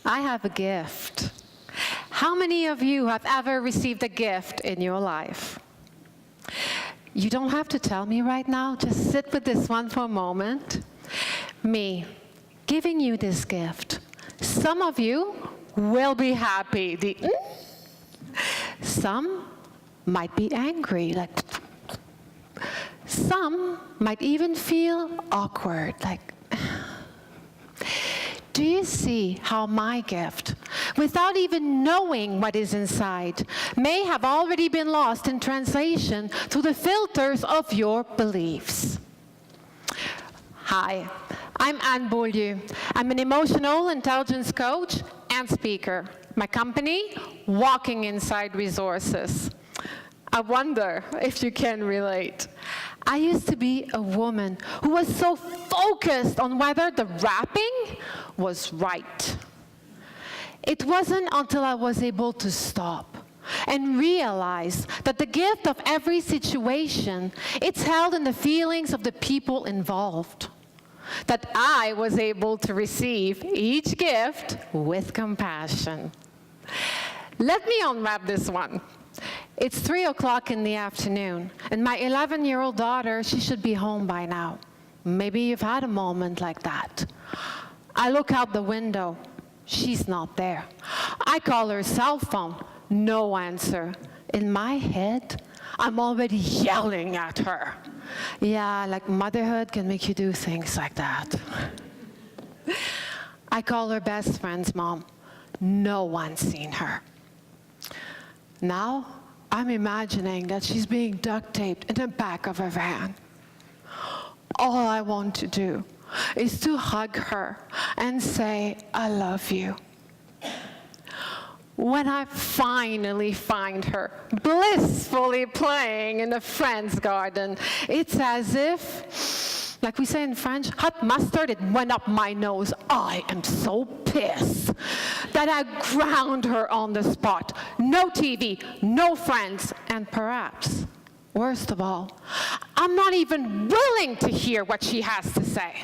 I have a gift. How many of you have ever received a gift in your life? You don't have to tell me right now. Just sit with this one for a moment. Me, giving you this gift. Some of you will be happy. Some might be angry. Like, some might even feel awkward. Like, do you see how my gift, without even knowing what is inside, may have already been lost in translation through the filters of your beliefs? Hi, I'm Beaulieu. I'm an emotional intelligence coach and speaker. My company, Walking Inside Resources. I wonder if you can relate. I used to be a woman who was so focused on whether the wrapping was right. It wasn't until I was able to stop and realize that the gift of every situation, it's held in the feelings of the people involved, that I was able to receive each gift with compassion. Let me unwrap this one. It's 3 o'clock in the afternoon, and my 11-year-old daughter, she should be home by now. Maybe you've had a moment like that. I look out the window. She's not there. I call her cell phone. No answer. In my head, I'm already yelling at her. Yeah, like motherhood can make you do things like that. I call her best friend's mom. No one's seen her. Now, I'm imagining that she's being duct taped in the back of a van. All I want to do is to hug her and say, I love you. When I finally find her blissfully playing in a friend's garden, it's as if, like we say in French, hot mustard, it went up my nose. I am so pissed that I ground her on the spot. No TV, no friends, and perhaps, worst of all, I'm not even willing to hear what she has to say.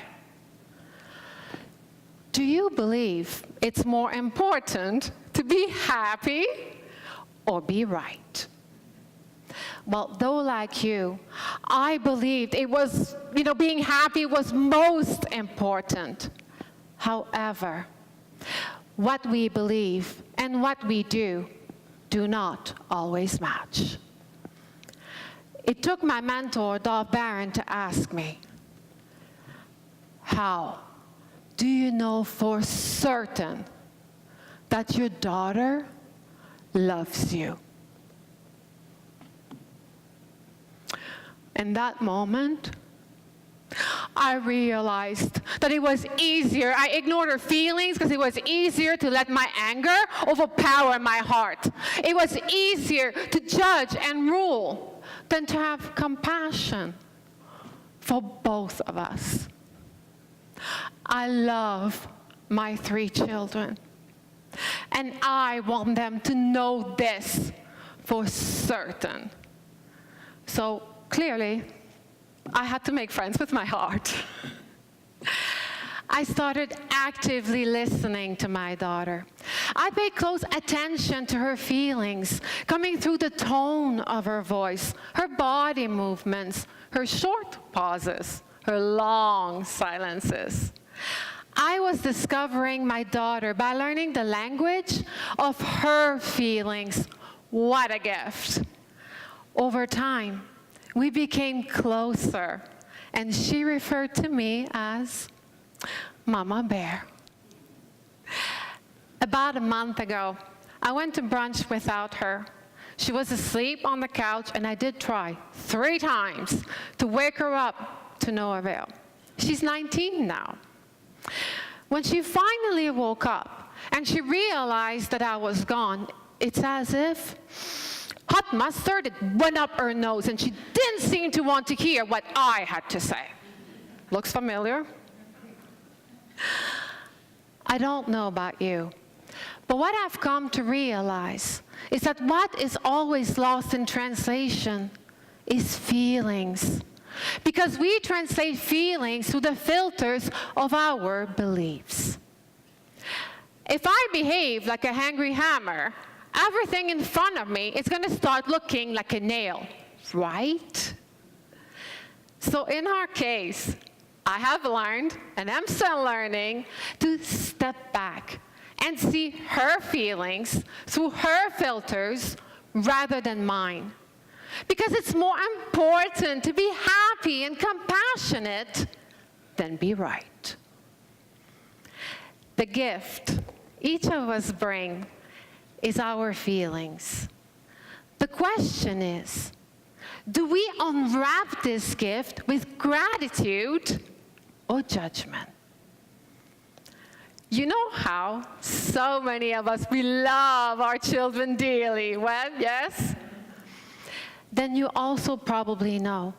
Do you believe it's more important to be happy or be right? Well, though like you, I believed it was, being happy was most important. However, what we believe and what we do not always match. It took my mentor, Dov Barron, to ask me, how do you know for certain that your daughter loves you? In that moment, I realized that it was easier. I ignored her feelings because it was easier to let my anger overpower my heart. It was easier to judge and rule than to have compassion for both of us. I love my 3 children, and I want them to know this for certain. So clearly, I had to make friends with my heart. I started actively listening to my daughter. I paid close attention to her feelings, coming through the tone of her voice, her body movements, her short pauses, her long silences. I was discovering my daughter by learning the language of her feelings. What a gift. Over time, we became closer, and she referred to me as Mama Bear. About a month ago, I went to brunch without her. She was asleep on the couch, and I did try 3 times to wake her up, to no avail. She's 19 now. When she finally woke up and she realized that I was gone, it's as if hot mustard, it went up her nose, and she didn't seem to want to hear what I had to say. Looks familiar? I don't know about you, but what I've come to realize is that what is always lost in translation is feelings. Because we translate feelings through the filters of our beliefs. If I behave like a hangry hammer, everything in front of me is going to start looking like a nail, right? So in our case, I have learned, and I'm still learning, to step back and see her feelings through her filters rather than mine. Because it's more important to be happy and compassionate than be right. The gift each of us bring is our feelings. The question is, do we unwrap this gift with gratitude or judgment? You know how so many of us, we love our children dearly. Well, yes? Then you also probably know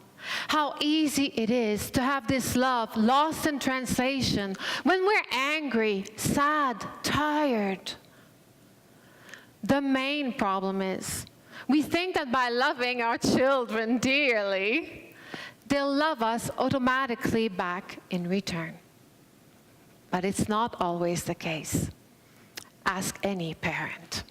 how easy it is to have this love lost in translation when we're angry, sad, tired. The main problem is we think that by loving our children dearly, they'll love us automatically back in return. But it's not always the case. Ask any parent.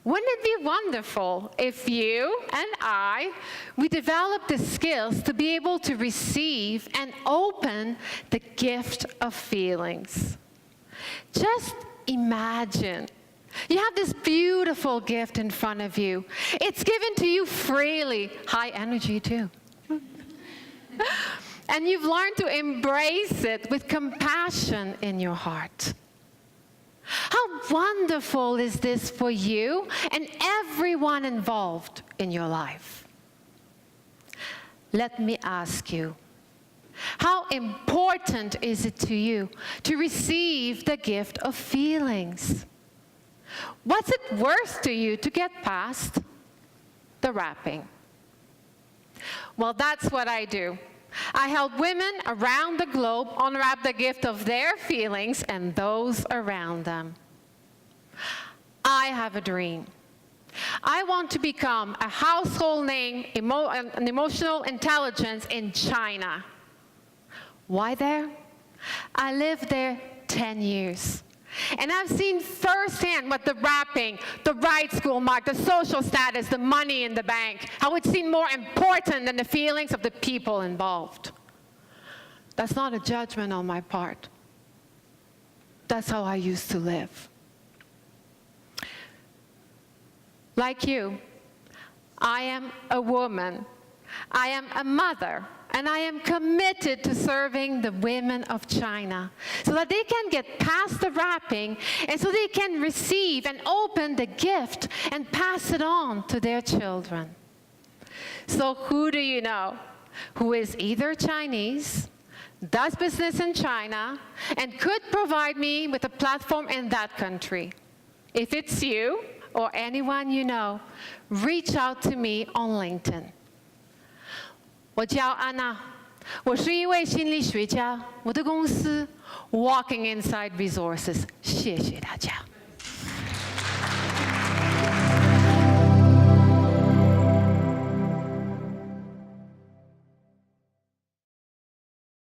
Wouldn't it be wonderful if you and we developed the skills to be able to receive and open the gift of feelings? Just imagine. You have this beautiful gift in front of you. It's given to you freely, high energy too. And you've learned to embrace it with compassion in your heart. How wonderful is this for you and everyone involved in your life? Let me ask you, how important is it to you to receive the gift of feelings? What's it worth to you to get past the wrapping? Well, that's what I do. I help women around the globe unwrap the gift of their feelings and those around them. I have a dream. I want to become a household name in emotional intelligence in China. Why there? I lived there 10 years. And I've seen firsthand what the wrapping, the right school mark, the social status, the money in the bank, how it's seen more important than the feelings of the people involved. That's not a judgment on my part. That's how I used to live. Like you, I am a woman. I am a mother. And I am committed to serving the women of China so that they can get past the wrapping and so they can receive and open the gift and pass it on to their children. So who do you know who is either Chinese, does business in China, and could provide me with a platform in that country? If it's you or anyone you know, reach out to me on LinkedIn. 我叫安娜，我是一位心理学家，我的公司 Walking Inside Resources，谢谢大家。